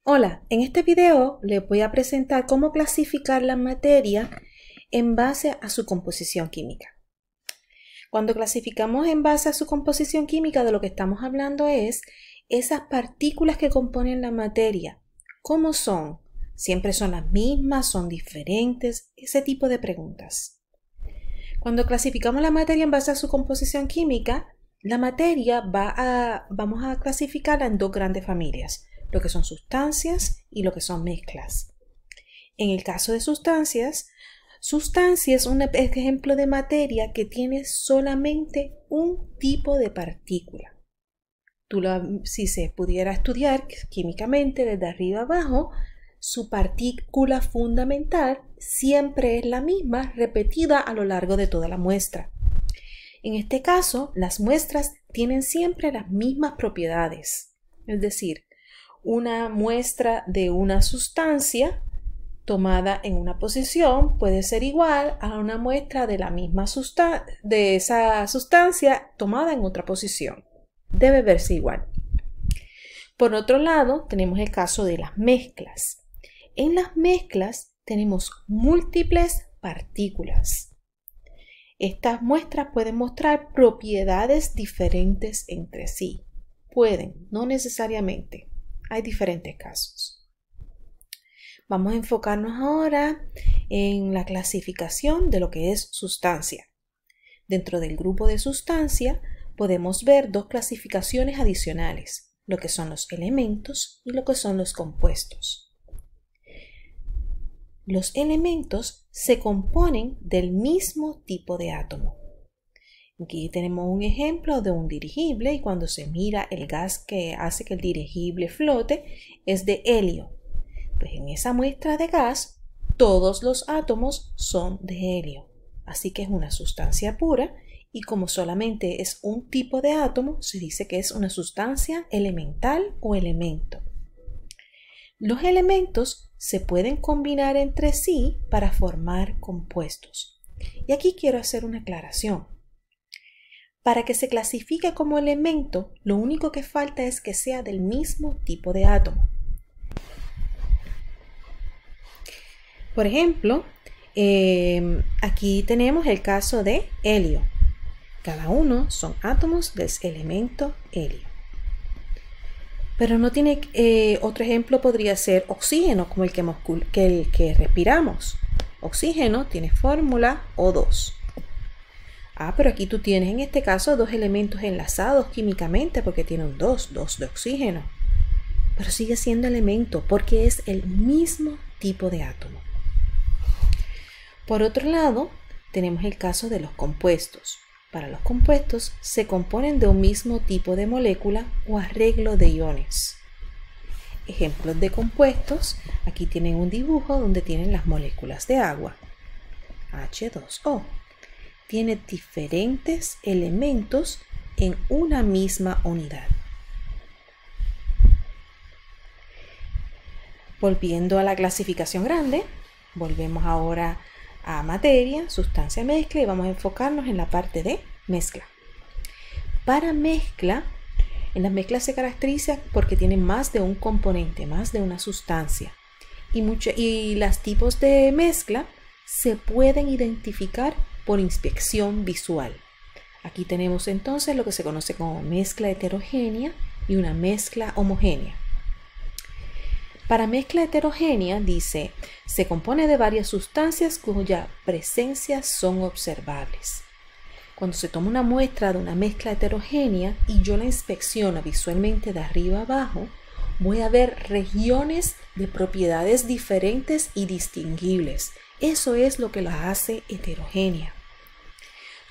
Hola, en este video les voy a presentar cómo clasificar la materia en base a su composición química. Cuando clasificamos en base a su composición química, de lo que estamos hablando es esas partículas que componen la materia. ¿Cómo son? ¿Siempre son las mismas? ¿Son diferentes? Ese tipo de preguntas. Cuando clasificamos la materia en base a su composición química, la materia vamos a clasificarla en dos grandes familias: lo que son sustancias y lo que son mezclas. En el caso de sustancias, sustancia es un ejemplo de materia que tiene solamente un tipo de partícula. Si se pudiera estudiar químicamente desde arriba abajo, su partícula fundamental siempre es la misma, repetida a lo largo de toda la muestra. En este caso, las muestras tienen siempre las mismas propiedades, es decir, una muestra de una sustancia tomada en una posición puede ser igual a una muestra de la misma de esa sustancia tomada en otra posición. Debe verse igual. Por otro lado, tenemos el caso de las mezclas. En las mezclas tenemos múltiples partículas. Estas muestras pueden mostrar propiedades diferentes entre sí. Pueden, no necesariamente. Hay diferentes casos. Vamos a enfocarnos ahora en la clasificación de lo que es sustancia. Dentro del grupo de sustancia podemos ver dos clasificaciones adicionales: lo que son los elementos y lo que son los compuestos. Los elementos se componen del mismo tipo de átomo. Aquí tenemos un ejemplo de un dirigible y cuando se mira el gas que hace que el dirigible flote es de helio. Pues en esa muestra de gas todos los átomos son de helio. Así que es una sustancia pura y como solamente es un tipo de átomo, se dice que es una sustancia elemental o elemento. Los elementos se pueden combinar entre sí para formar compuestos. Y aquí quiero hacer una aclaración. Para que se clasifique como elemento, lo único que falta es que sea del mismo tipo de átomo. Por ejemplo, aquí tenemos el caso de helio. Cada uno son átomos del elemento helio. Pero no tiene, otro ejemplo podría ser oxígeno, como el que respiramos. Oxígeno tiene fórmula O2. Pero aquí tú tienes en este caso dos elementos enlazados químicamente porque tienen dos de oxígeno. Pero sigue siendo elemento porque es el mismo tipo de átomo. Por otro lado, tenemos el caso de los compuestos. Para los compuestos se componen de un mismo tipo de molécula o arreglo de iones. Ejemplos de compuestos, aquí tienen un dibujo donde tienen las moléculas de agua. H2O. Tiene diferentes elementos en una misma unidad. Volviendo a la clasificación grande, volvemos ahora a materia, sustancia, mezcla y vamos a enfocarnos en la parte de mezcla. Para mezcla, en las mezclas se caracteriza porque tienen más de un componente, más de una sustancia. Y los tipos de mezcla se pueden identificar por inspección visual. Aquí tenemos entonces lo que se conoce como mezcla heterogénea y una mezcla homogénea. Para mezcla heterogénea, dice, se compone de varias sustancias cuya presencia son observables. Cuando se toma una muestra de una mezcla heterogénea y yo la inspecciono visualmente de arriba abajo, voy a ver regiones de propiedades diferentes y distinguibles. Eso es lo que la hace heterogénea.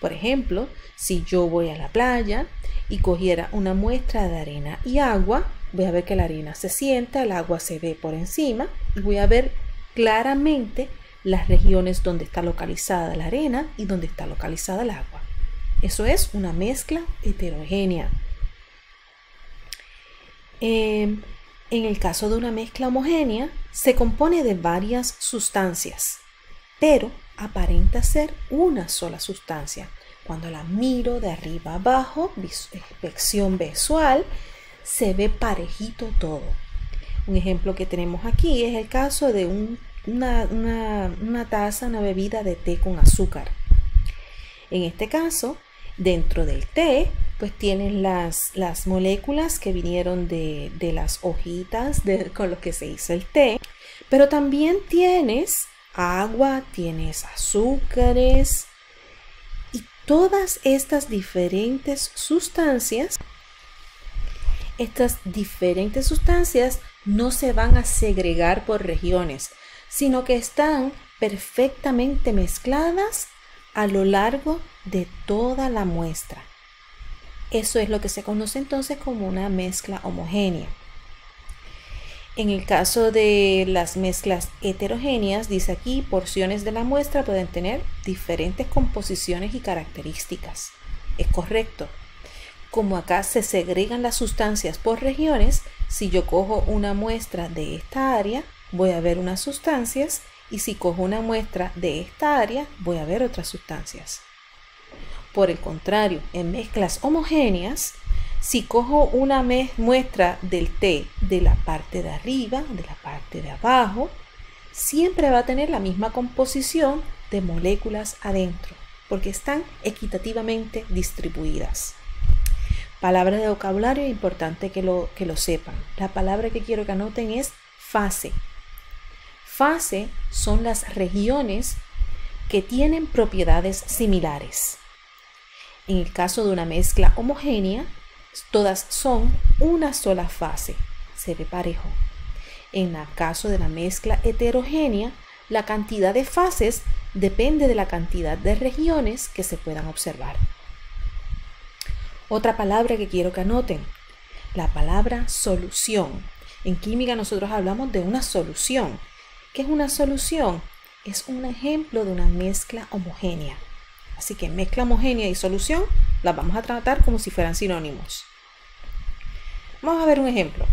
Por ejemplo, si yo voy a la playa y cogiera una muestra de arena y agua, voy a ver que la arena se sienta, el agua se ve por encima y voy a ver claramente las regiones donde está localizada la arena y donde está localizada el agua. Eso es una mezcla heterogénea. En el caso de una mezcla homogénea, se compone de varias sustancias, pero aparenta ser una sola sustancia. Cuando la miro de arriba abajo, inspección visual, se ve parejito todo. Un ejemplo que tenemos aquí es el caso de una taza, una bebida de té con azúcar. En este caso, dentro del té, pues tienen las moléculas que vinieron de las hojitas con los que se hizo el té, pero también tienes agua, tienes azúcares y todas estas diferentes sustancias no se van a segregar por regiones, sino que están perfectamente mezcladas a lo largo de toda la muestra. Eso es lo que se conoce entonces como una mezcla homogénea. En el caso de las mezclas heterogéneas, dice aquí, porciones de la muestra pueden tener diferentes composiciones y características. Es correcto. Como acá se segregan las sustancias por regiones, si yo cojo una muestra de esta área, voy a ver unas sustancias, y si cojo una muestra de esta área, voy a ver otras sustancias. Por el contrario, en mezclas homogéneas, si cojo una muestra del té de la parte de arriba, de la parte de abajo, siempre va a tener la misma composición de moléculas adentro, porque están equitativamente distribuidas. Palabra de vocabulario, importante que lo sepan. La palabra que quiero que anoten es fase. Fase son las regiones que tienen propiedades similares. En el caso de una mezcla homogénea, todas son una sola fase, se ve parejo. En el caso de la mezcla heterogénea, la cantidad de fases depende de la cantidad de regiones que se puedan observar. Otra palabra que quiero que anoten, la palabra solución. En química nosotros hablamos de una solución. ¿Qué es una solución? Es un ejemplo de una mezcla homogénea. Así que mezcla homogénea y solución las vamos a tratar como si fueran sinónimos. Vamos a ver un ejemplo.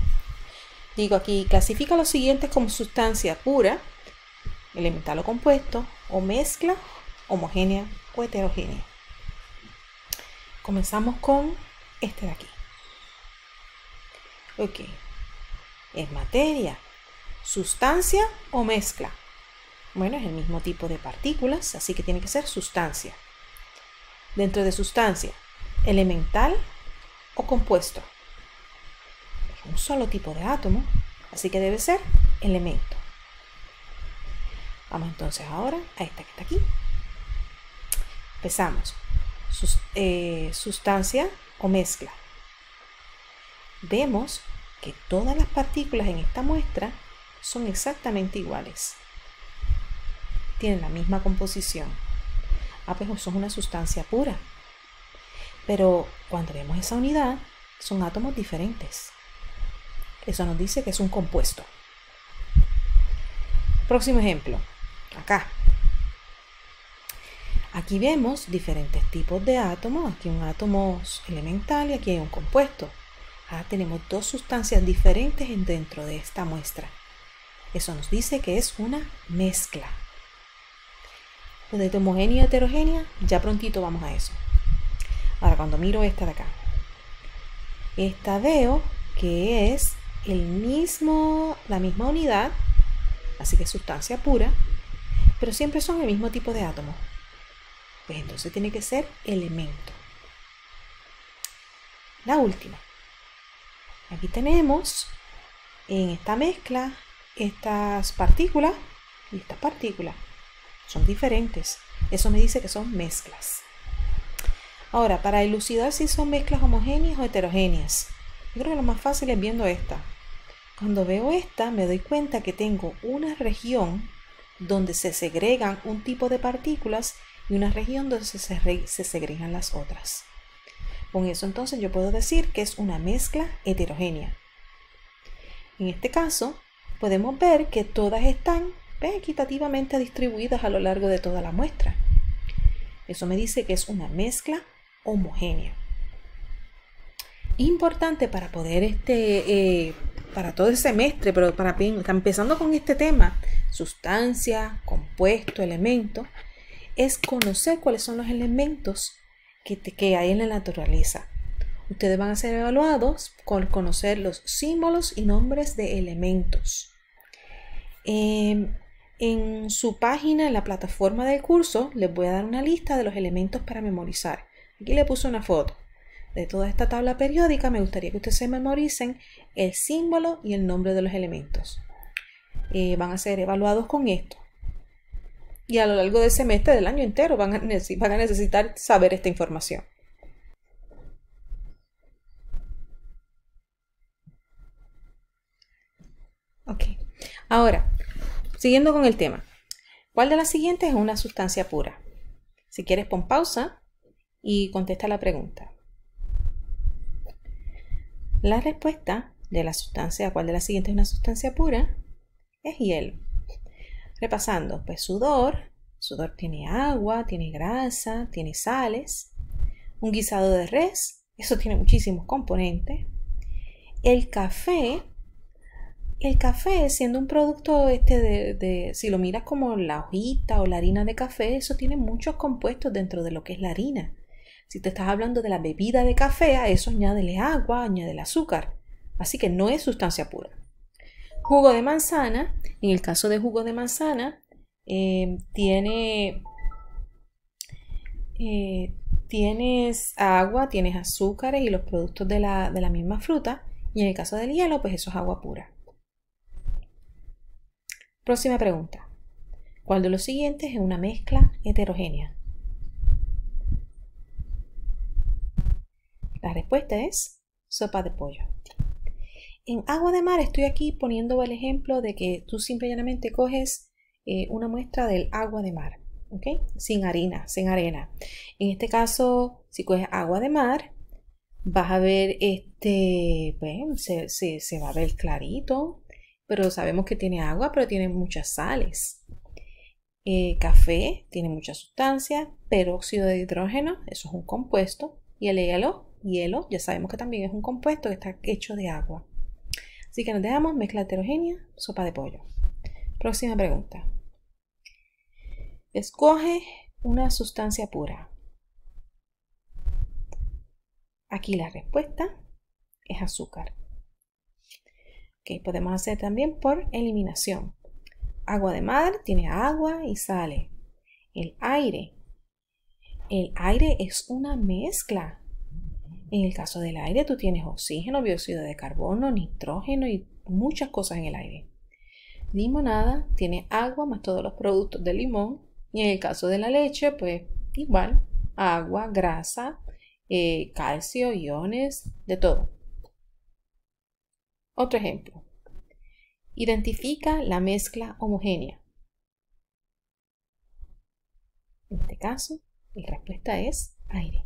Digo aquí, clasifica los siguientes como sustancia pura, elemental o compuesto, o mezcla homogénea o heterogénea. Comenzamos con este de aquí. Ok. ¿Es materia, sustancia o mezcla? Bueno, es el mismo tipo de partículas, así que tiene que ser sustancia. Dentro de sustancia, elemental o compuesto. Es un solo tipo de átomo, así que debe ser elemento. Vamos entonces ahora a esta que está aquí. Empezamos. Sustancia o mezcla. Vemos que todas las partículas en esta muestra son exactamente iguales. Tienen la misma composición. Pues eso es una sustancia pura. Pero cuando vemos esa unidad, son átomos diferentes. Eso nos dice que es un compuesto. Próximo ejemplo. Acá. Aquí vemos diferentes tipos de átomos. Aquí un átomo elemental y aquí hay un compuesto. Tenemos dos sustancias diferentes dentro de esta muestra. Eso nos dice que es una mezcla. De homogénea y heterogénea, ya prontito vamos a eso. Ahora cuando miro esta de acá, esta veo que es la misma unidad, así que es sustancia pura, pero siempre son el mismo tipo de átomo. Pues entonces tiene que ser elemento. La última. Aquí tenemos en esta mezcla estas partículas y estas partículas. Son diferentes. Eso me dice que son mezclas. Ahora, para elucidar si son mezclas homogéneas o heterogéneas, yo creo que lo más fácil es viendo esta. Cuando veo esta, me doy cuenta que tengo una región donde se segregan un tipo de partículas y una región donde se segregan las otras. Con eso entonces yo puedo decir que es una mezcla heterogénea. En este caso, podemos ver que todas están equitativamente distribuidas a lo largo de toda la muestra. Eso me dice que es una mezcla homogénea. Importante para poder para todo el semestre, pero empezando con este tema, sustancia, compuesto, elemento, es conocer cuáles son los elementos que hay en la naturaleza Ustedes van a ser evaluados con conocer los símbolos y nombres de elementos. En su página, en la plataforma del curso, les voy a dar una lista de los elementos para memorizar. Aquí le puse una foto de toda esta tabla periódica. Me gustaría que ustedes se memoricen el símbolo y el nombre de los elementos. Van a ser evaluados con esto. Y a lo largo del semestre, del año entero, van a necesitar saber esta información. Ok, ahora, siguiendo con el tema. ¿Cuál de las siguientes es una sustancia pura? Si quieres, pon pausa y contesta la pregunta. La respuesta de la sustancia, ¿cuál de las siguientes es una sustancia pura? Es hielo. Repasando, pues sudor tiene agua, tiene grasa, tiene sales. Un guisado de res, eso tiene muchísimos componentes. El café siendo un producto si lo miras como la hojita o la harina de café, eso tiene muchos compuestos dentro de lo que es la harina. Si te estás hablando de la bebida de café, a eso añádele agua, añádele azúcar. Así que no es sustancia pura. Jugo de manzana, en el caso de jugo de manzana, tienes agua, tienes azúcares y los productos de la misma fruta. Y en el caso del hielo, pues eso es agua pura. Próxima pregunta. ¿Cuál de los siguientes es una mezcla heterogénea? La respuesta es sopa de pollo. En agua de mar estoy aquí poniendo el ejemplo de que tú simple y llanamente coges una muestra del agua de mar, ¿ok? Sin harina, sin arena. En este caso, si coges agua de mar, vas a ver se va a ver clarito, pero sabemos que tiene agua, pero tiene muchas sales. Café tiene muchas sustancias, peróxido de hidrógeno, eso es un compuesto, y el hielo, ya sabemos que también es un compuesto que está hecho de agua. Así que nos dejamos mezcla heterogénea, sopa de pollo. Próxima pregunta. Escoge una sustancia pura. Aquí la respuesta es azúcar. Okay, podemos hacer también por eliminación. Agua de mar tiene agua y sales. El aire es una mezcla. En el caso del aire tú tienes oxígeno, dióxido de carbono, nitrógeno y muchas cosas en el aire. Limonada tiene agua más todos los productos de limón. Y en el caso de la leche, pues igual, agua, grasa, calcio, iones, de todo. Otro ejemplo. Identifica la mezcla homogénea. En este caso, la respuesta es aire.